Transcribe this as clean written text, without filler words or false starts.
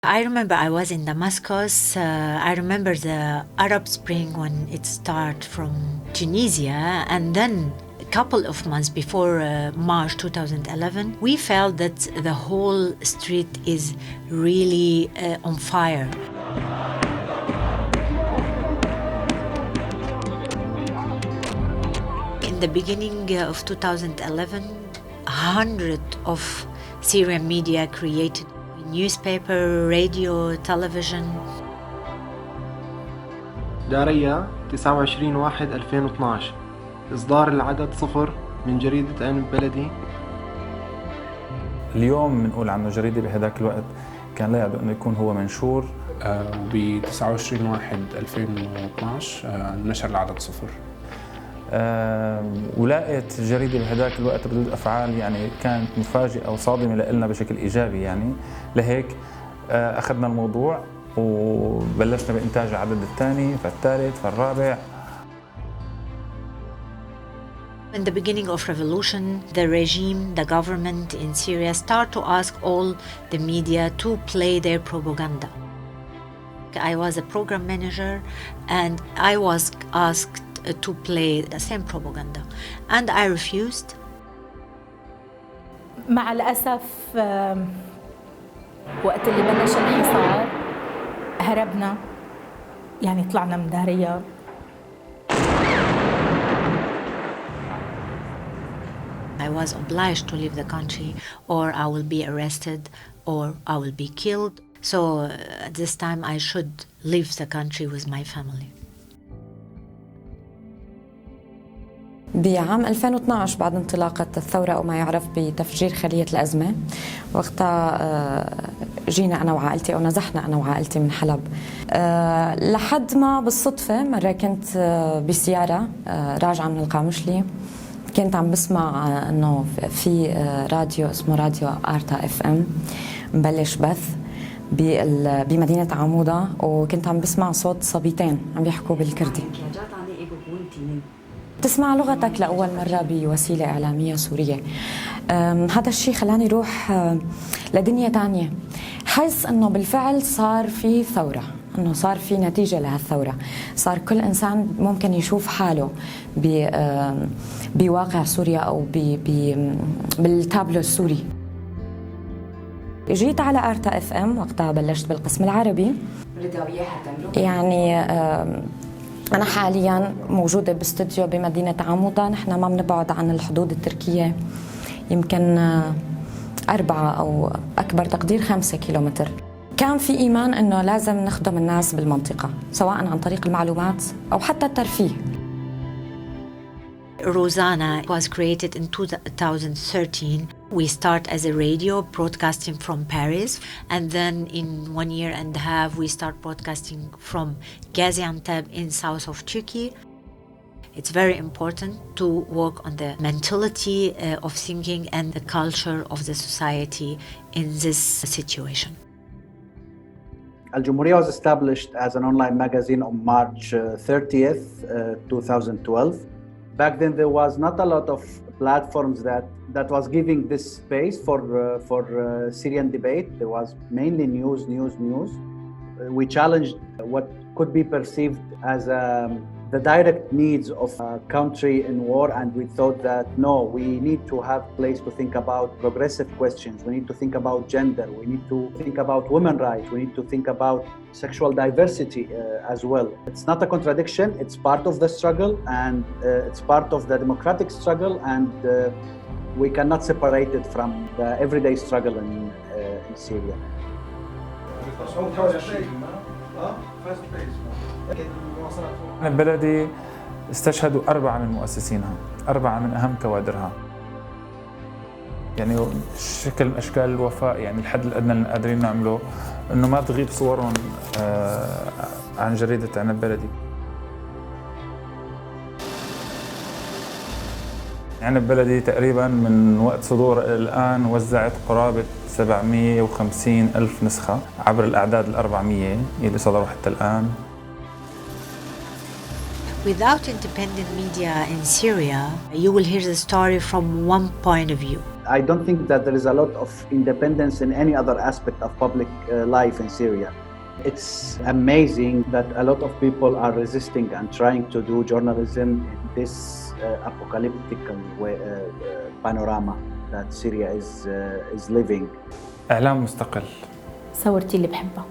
I remember I was in Damascus. I remember the Arab Spring when it started from Tunisia, and then a couple of months before March 2011, we felt that the whole street is really on fire. In the beginning of 2011, hundreds of Syrian media created newspaper, radio, television. داريا 29/1/2012 إصدار العدد 0 من جريدة عين البلدي. اليوم بنقول عنه جريدة بهذاك الوقت كان لا يعد أنه يكون هو منشور. ب 29/1/2012 نشر العدد 0. ولقيت الجريدة بهذاك الوقت ردود أفعال يعني كانت مفاجئة وصادمة لنا بشكل إيجابي يعني. لهيك أخذنا الموضوع وبلشنا بإنتاج العدد الثاني فالثالث فالرابع. In the beginning of revolution, the regime, the government in Syria start to ask all the media to play their propaganda. I was a program manager and I was asked to play the same propaganda and I refused. مع الأسف وقت اللي بلش الحصار هربنا، يعني طلعنا من داريا. I was obliged to leave the country or I will be arrested or I will be killed. So at this time I should leave the country with my family. بعام 2012 بعد انطلاقة الثورة أو ما يعرف بتفجير خلية الأزمة، وقتها جينا أنا وعائلتي أو نزحنا أنا وعائلتي من حلب، لحد ما بالصدفة مرة كنت بسيارة راجعة من القامشلي، كنت عم بسمع أنه في راديو اسمه راديو آرتا FM مبلش بث بمدينة عمودة، وكنت عم بسمع صوت صبيتين عم بيحكوا بالكردي. تسمع لغتك لأول مرة بوسيلة إعلامية سورية. هذا الشيء خلاني روح لدنيا تانية، حس أنه بالفعل صار في ثورة، أنه صار في نتيجة لهالثورة، صار كل إنسان ممكن يشوف حاله بواقع سوريا أو بالتابلو السوري. جيت على آرتا FM وقتها بلشت بالقسم العربي. يعني أنا حالياً موجودة باستوديو بمدينة عمودة، نحن ما بنبعد عن الحدود التركية يمكن 4 أو أكبر تقدير 5 كيلومتر. كان في إيمان أنه لازم نخدم الناس بالمنطقة سواء عن طريق المعلومات أو حتى الترفيه. Rosanna was created in 2013. We start as a radio broadcasting from Paris, and then in 1 year and a half we start broadcasting from Gaziantep in south of Turkey. It's very important to work on the mentality of thinking and the culture of the society in this situation. Al Jumhuriyya was established as an online magazine on March 30th, 2012. Back then, there was not a lot of platforms that was giving this space for Syrian debate. There was mainly news. We challenged what could be perceived as the direct needs of a country in war, and we thought that no, we need to have place to think about progressive questions. We need to think about gender. We need to think about women's rights. We need to think about sexual diversity as well. It's not a contradiction. It's part of the struggle, and it's part of the democratic struggle, and we cannot separate it from the everyday struggle in Syria. البلدي استشهدوا 4 من مؤسسينها، 4 من أهم كوادرها. يعني شكل من أشكال الوفاء، يعني الحد الأدنى اللي قادرين نعمله إنه ما تغيب صورهم عن جريدة عين البلدي. عين البلدي تقريباً من وقت صدور الآن وزعت قرابة 750,000 نسخة عبر الأعداد 400 اللي صدروا حتى الآن. Without independent media in Syria, you will hear the story from one point of view. I don't think that there is a lot of independence in any other aspect of public life in Syria. It's amazing that a lot of people are resisting and trying to do journalism in this apocalyptic panorama that Syria is living. إعلام مستقل. ثورتي اللي بحبها.